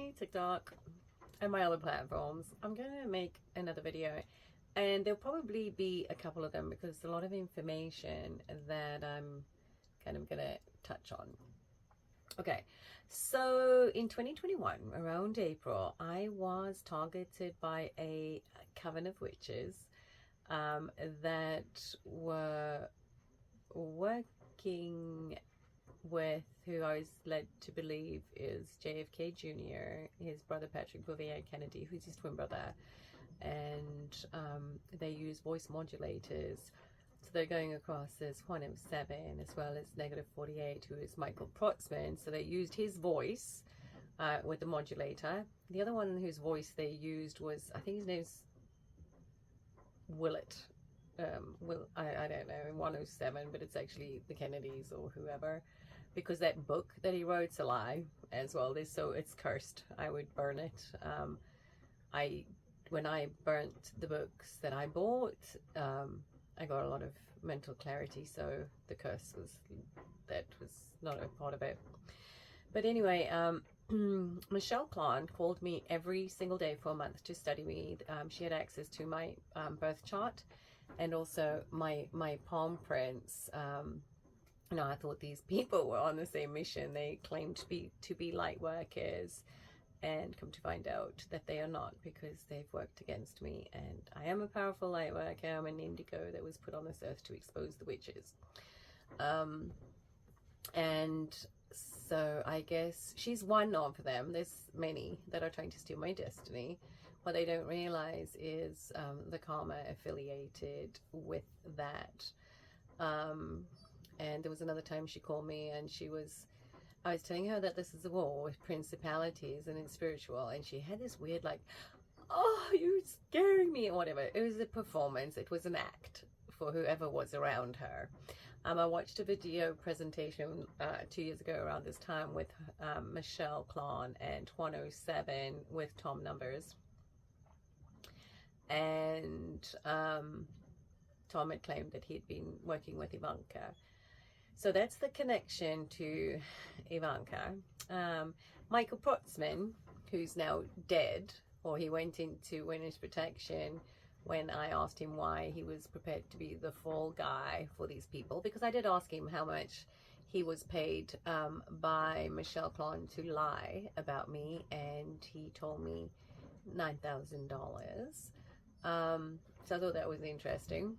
my TikTok and my other platforms, I'm going to make another video. And there'll probably be a couple of them because there's a lot of information that I'm kind of going to touch on. Okay, so in 2021, around April, I was targeted by a coven of witches that were working with who I was led to believe is JFK Jr., his brother Patrick Bouvier Kennedy, who's his twin brother, and they use voice modulators. So they're going across as 107 as well as -48, who is Michael Protzman. So they used his voice with the modulator. The other one whose voice they used was, I think his name's Willett. I don't know, in 107, but it's actually the Kennedys or whoever, because that book that he wrote's a lie as well. So it's cursed. I would burn it. When I burnt the books that I bought, I got a lot of mental clarity, so the curse was not a part of it. But anyway, Michelle Klon called me every single day for a month to study me. She had access to my birth chart and also my palm prints. I thought these people were on the same mission. They claimed to be light workers, and come to find out that they are not, because they've worked against me. And I am a powerful light worker. I'm an indigo that was put on this earth to expose the witches. And so I guess she's one of them. There's many that are trying to steal my destiny. What they don't realize is the karma affiliated with that. And there was another time she called me and I was telling her that this is a war with principalities and it's spiritual, and she had this weird like, oh, you're scaring me or whatever. It was a performance. It was an act for whoever was around her. I watched a video presentation 2 years ago around this time with Michelle Klon and 107 with Tom Numbers. And Tom had claimed that he'd been working with Ivanka. So that's the connection to Ivanka. Michael Protzman, who's now dead, or he went into witness protection when I asked him why he was prepared to be the fall guy for these people, because I did ask him how much he was paid by Michelle Klon to lie about me, and he told me $9,000. So I thought that was interesting.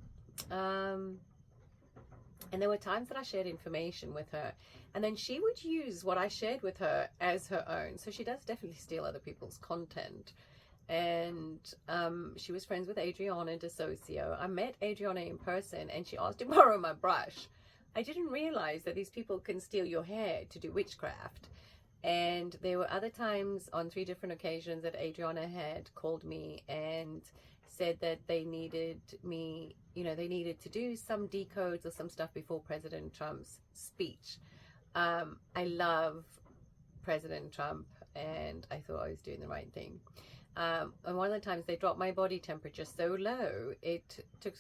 And there were times that I shared information with her, and then she would use what I shared with her as her own. So she does definitely steal other people's content. And she was friends with Adriana DeSocio. I met Adriana in person, and she asked to borrow my brush. I didn't realize that these people can steal your hair to do witchcraft. And there were other times on 3 different occasions that Adriana had called me and said that they needed me, they needed to do some decodes or some stuff before President Trump's speech. I love President Trump, and I thought I was doing the right thing. And one of the times they dropped my body temperature so low, it took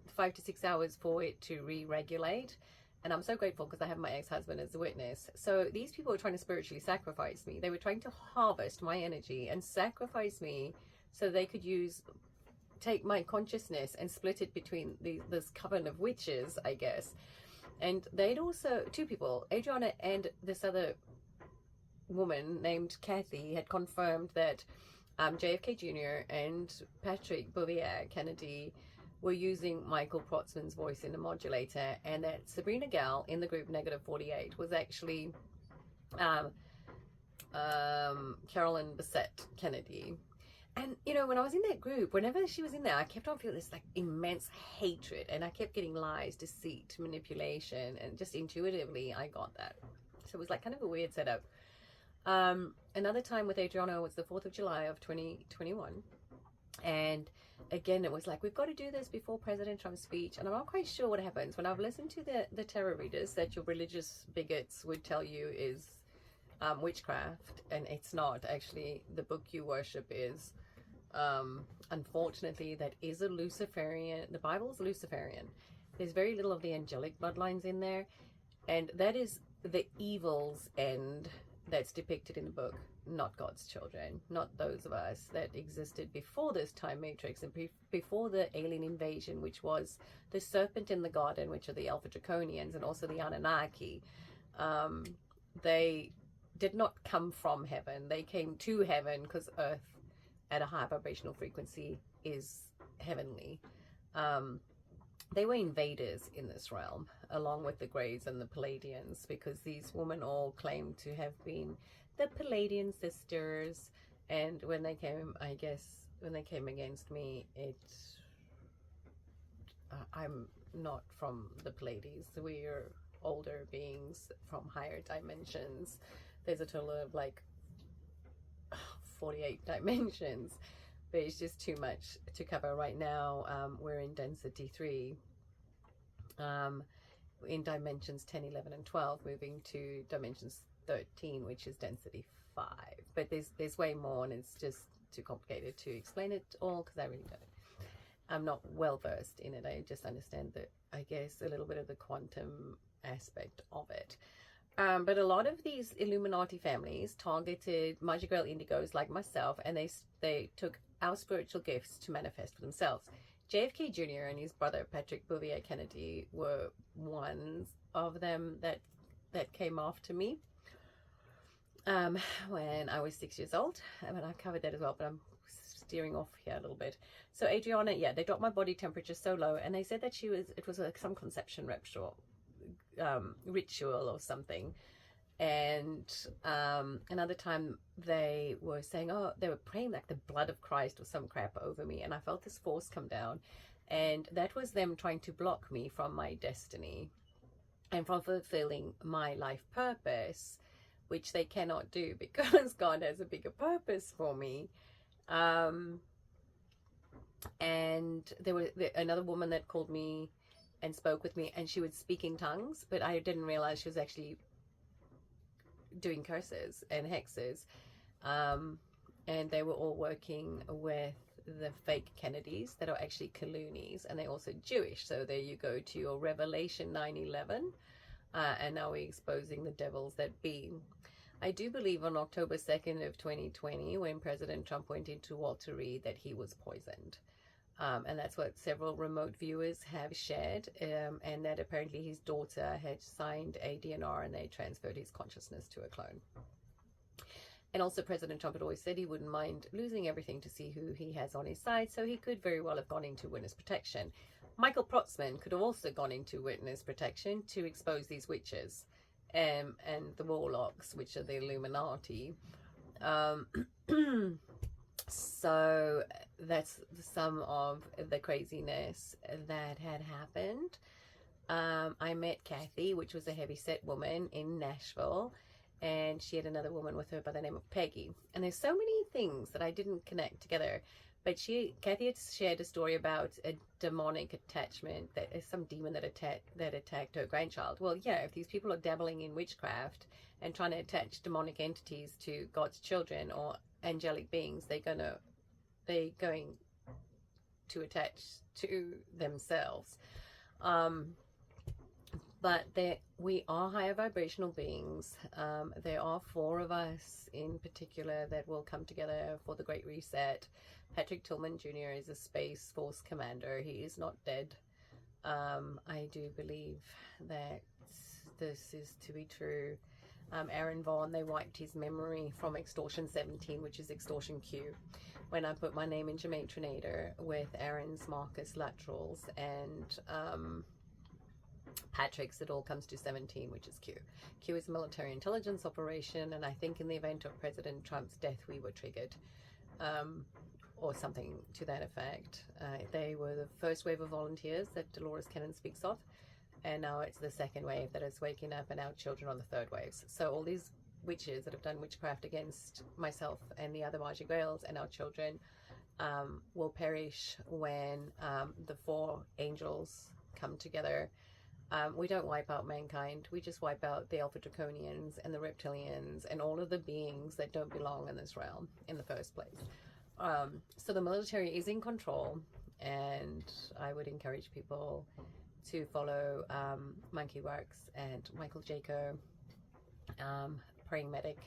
5 to 6 hours for it to re-regulate. And I'm so grateful because I have my ex-husband as a witness. So these people were trying to spiritually sacrifice me. They were trying to harvest my energy and sacrifice me so they could take my consciousness and split it between this coven of witches, I guess. And they'd also, 2 people, Adriana and this other woman named Kathy, had confirmed that JFK Jr. and Patrick Bouvier Kennedy were using Michael Protzman's voice in the modulator, and that Sabrina Gall in the group -48 was actually Carolyn Bessette Kennedy. And, when I was in that group, whenever she was in there, I kept on feeling this like immense hatred, and I kept getting lies, deceit, manipulation, and just intuitively I got that. So it was like kind of a weird setup. Another time with Adriana was the 4th of July of 2021. And again, it was like, we've got to do this before President Trump's speech. And I'm not quite sure what happens. When I've listened to the tarot readers that your religious bigots would tell you is witchcraft, and it's not. Actually, the book you worship is. Unfortunately, that is a Luciferian. The Bible is Luciferian. There's very little of the angelic bloodlines in there, and that is the evil's end that's depicted in the book, not God's children, not those of us that existed before this time matrix and before the alien invasion, which was the serpent in the garden, which are the Alpha Draconians, and also the Anunnaki. They did not come from heaven. They came to heaven because Earth at a high vibrational frequency is heavenly. They were invaders in this realm, along with the Greys and the Palladians, because these women all claim to have been the Palladian sisters. And when they came, I guess, when they came against me, I'm not from the Pallades. We're older beings from higher dimensions. There's a total of like 48 dimensions. But it's just too much to cover right now. We're in density 3, in dimensions 10, 11, and 12, moving to dimensions 13, which is density 5. But there's way more, and it's just too complicated to explain it all, because I really don't. I'm not well versed in it. I just understand I guess, a little bit of the quantum aspect of it. But a lot of these Illuminati families targeted Marjorie Grail Indigos like myself, and they took our spiritual gifts to manifest for themselves. JFK Jr. and his brother Patrick Bouvier Kennedy were ones of them that came after me when I was 6 years old. I mean, I covered that as well, but I'm steering off here a little bit. So Adriana, yeah, they dropped my body temperature so low, and they said that it was like some conception ritual or something. And another time they were saying, oh, they were praying like the blood of Christ or some crap over me, and I felt this force come down, and that was them trying to block me from my destiny and from fulfilling my life purpose, which they cannot do because God has a bigger purpose for me. And there was another woman that called me and spoke with me, and she would speak in tongues, but I didn't realize she was actually doing curses and hexes. And they were all working with the fake Kennedys that are actually Clooney's, and they're also Jewish. So there you go to your Revelation 9:11. And now we're exposing the devils that be. I do believe on October 2nd of 2020, when President Trump went into Walter Reed, that he was poisoned. And that's what several remote viewers have shared, and that apparently his daughter had signed a DNR and they transferred his consciousness to a clone. And also President Trump had always said he wouldn't mind losing everything to see who he has on his side, so he could very well have gone into witness protection. Michael Protzman could have also gone into witness protection to expose these witches and the warlocks, which are the Illuminati. So that's some of the craziness that had happened. I met Kathy, which was a heavyset woman in Nashville, and she had another woman with her by the name of Peggy. And there's so many things that I didn't connect together. But Kathy had shared a story about a demonic attachment, that is some demon that attacked her grandchild. Well, yeah, if these people are dabbling in witchcraft and trying to attach demonic entities to God's children or angelic beings, they're going to attach to themselves. But we are higher vibrational beings. There are 4 of us in particular that will come together for the Great Reset. Patrick Tillman Jr. is a Space Force commander. He is not dead. I do believe that this is to be true. Aaron Vaughn, they wiped his memory from Extortion 17, which is Extortion Q. When I put my name in Gematrinator with Aaron's Marcus Laterals and Patrick's, it all comes to 17, which is Q. Q is a military intelligence operation, and I think in the event of President Trump's death, we were triggered, or something to that effect. They were the first wave of volunteers that Dolores Cannon speaks of, and now it's the second wave that is waking up, and our children on the third waves. So all these witches that have done witchcraft against myself and the other Marjorie Grails and our children will perish when the 4 angels come together. We don't wipe out mankind. We just wipe out the Alpha Draconians and the reptilians and all of the beings that don't belong in this realm in the first place. So the military is in control, and I would encourage people to follow Monkey Works and Michael Jaco, Praying Medic,